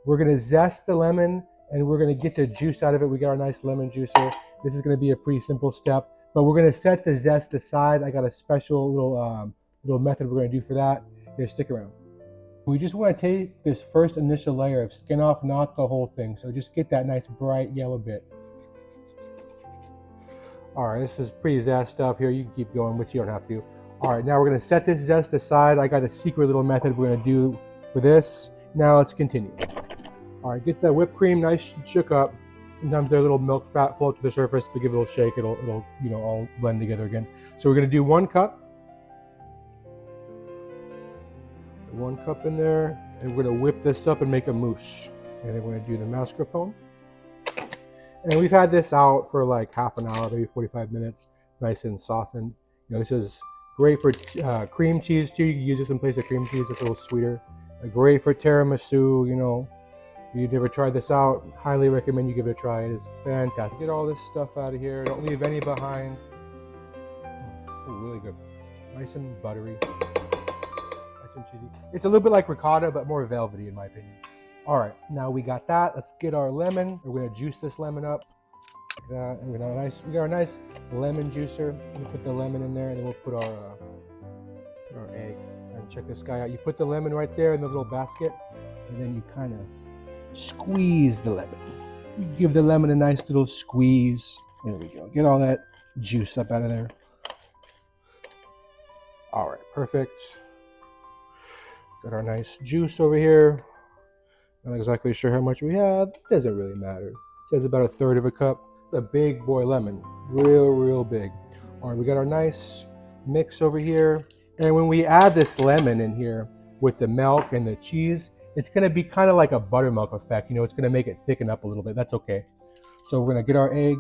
We're gonna zest the lemon and we're gonna get the juice out of it. We got our nice lemon juicer. This is gonna be a pretty simple step, but we're gonna set the zest aside. I got a special little method we're gonna do for that. Here, stick around. We just want to take this first initial layer of skin off, not the whole thing. So just get that nice bright yellow bit. All right, this is pretty zest up here. You can keep going, but you don't have to. All right, now we're gonna set this zest aside. I got a secret little method we're gonna do for this. Now let's continue. All right, get that whipped cream nice and shook up. Sometimes there's a little milk fat float to the surface, but give it a little shake, it'll all blend together again. So we're gonna do 1 cup. 1 cup in there, and we're gonna whip this up and make a mousse. And then we're gonna do the mascarpone. And we've had this out for like half an hour, maybe 45 minutes, nice and softened. This is great for cream cheese too. You can use this in place of cream cheese, it's a little sweeter. Great for tiramisu, If you've never tried this out, highly recommend you give it a try. It is fantastic. Get all this stuff out of here. Don't leave any behind. Oh, really good. Nice and buttery. Nice and cheesy. It's a little bit like ricotta, but more velvety in my opinion. All right, now we got that. Let's get our lemon. We're gonna juice this lemon up. Like that. And we got our nice lemon juicer. We put the lemon in there, and then we'll put our egg. And check this guy out. You put the lemon right there in the little basket, and then you kind of squeeze the lemon. You give the lemon a nice little squeeze. There we go. Get all that juice up out of there. All right, perfect. Got our nice juice over here. Not exactly sure how much we have. It doesn't really matter. It says about 1/3 of a cup. It's a big boy lemon. Real big. All right, we got our nice mix over here. And when we add this lemon in here with the milk and the cheese, it's gonna be kind of like a buttermilk effect. It's gonna make it thicken up a little bit. That's okay. So we're gonna get our egg.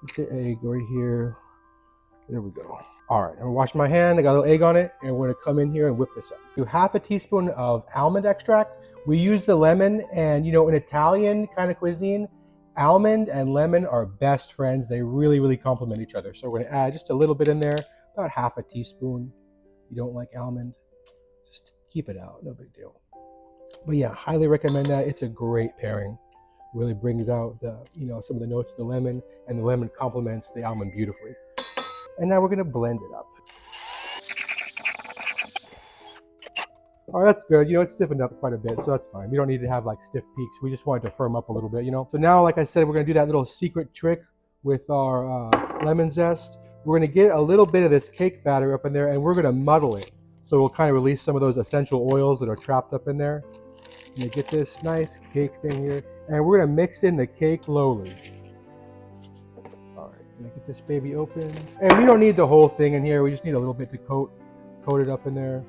Get the egg right here. There we go. All right, I'm gonna wash my hand. I got a little egg on it, and we're gonna come in here and whip this up. Do 1/2 teaspoon of almond extract. We use the lemon, and in Italian kind of cuisine, almond and lemon are best friends. They really complement each other. So we're gonna add just a little bit in there, about 1/2 teaspoon. If you don't like almond, just keep it out, no big deal. But yeah, highly recommend that. It's a great pairing. Really brings out the, some of the notes of the lemon, and the lemon complements the almond beautifully. And now we're gonna blend it up. All right, that's good. It's stiffened up quite a bit, so that's fine. We don't need to have like stiff peaks. We just want it to firm up a little bit, So now, like I said, we're gonna do that little secret trick with our lemon zest. We're gonna get a little bit of this cake batter up in there, and we're gonna muddle it. So we'll kind of release some of those essential oils that are trapped up in there. And get this nice cake thing here, and we're gonna mix in the cake lowly. Gonna get this baby open. And we don't need the whole thing in here. We just need a little bit to coat it up in there.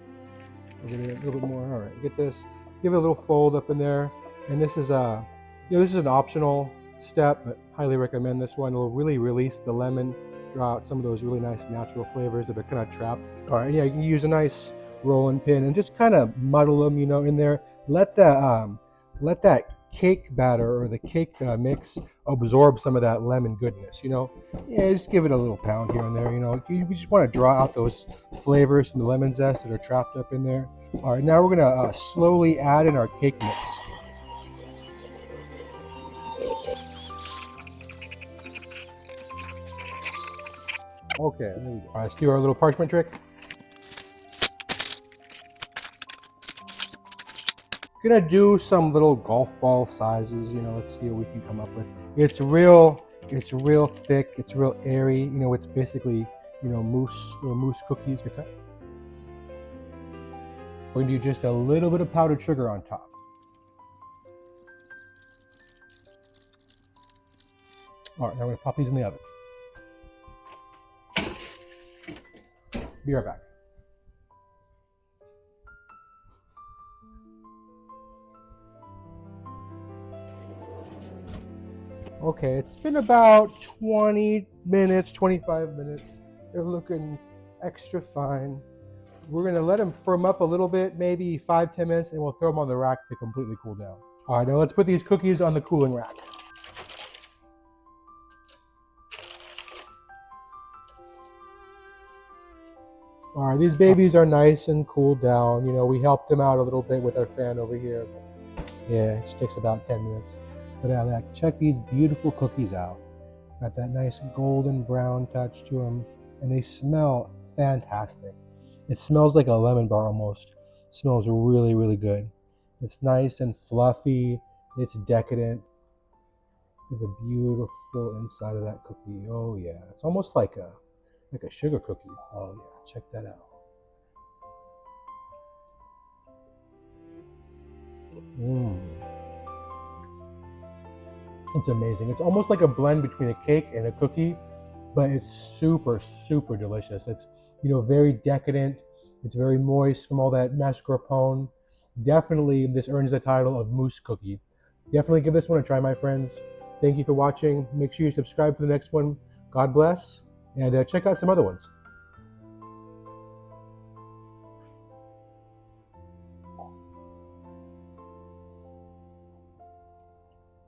A little bit more. All right, get this. Give it a little fold up in there. And this is this is an optional step, but highly recommend this one. It'll really release the lemon, draw out some of those really nice natural flavors that are kind of trapped. All right, yeah, you can use a nice rolling pin and just kind of muddle them, in there. Let that cake batter or the cake mix absorb some of that lemon goodness. Yeah, just give it a little pound here and there. You just want to draw out those flavors from the lemon zest that are trapped up in there. All right, now we're gonna slowly add in our cake mix. Okay, there we go. All right, let's do our little parchment trick. Gonna do some little golf ball sizes, let's see what we can come up with. It's real thick, it's real airy, it's basically, mousse cookies to cut. We're gonna do just a little bit of powdered sugar on top. All right, now we're gonna pop these in the oven. Be right back. Okay, it's been about 20 minutes, 25 minutes. They're looking extra fine. We're gonna let them firm up a little bit, maybe 5-10 minutes, and we'll throw them on the rack to completely cool down. All right, now let's put these cookies on the cooling rack. All right, these babies are nice and cooled down. We helped them out a little bit with our fan over here. Yeah, it just takes about 10 minutes. But like, check these beautiful cookies out. Got that nice golden brown touch to them, and they smell fantastic. It smells like a lemon bar almost. It smells really, really good. It's nice and fluffy. It's decadent. The beautiful inside of that cookie. Oh yeah, it's almost like a sugar cookie. Oh yeah, check that out. Mmm. It's amazing. It's almost like a blend between a cake and a cookie, but it's super, super delicious. It's, very decadent. It's very moist from all that mascarpone. Definitely, this earns the title of mousse cookie. Definitely give this one a try, my friends. Thank you for watching. Make sure you subscribe for the next one. God bless, and check out some other ones.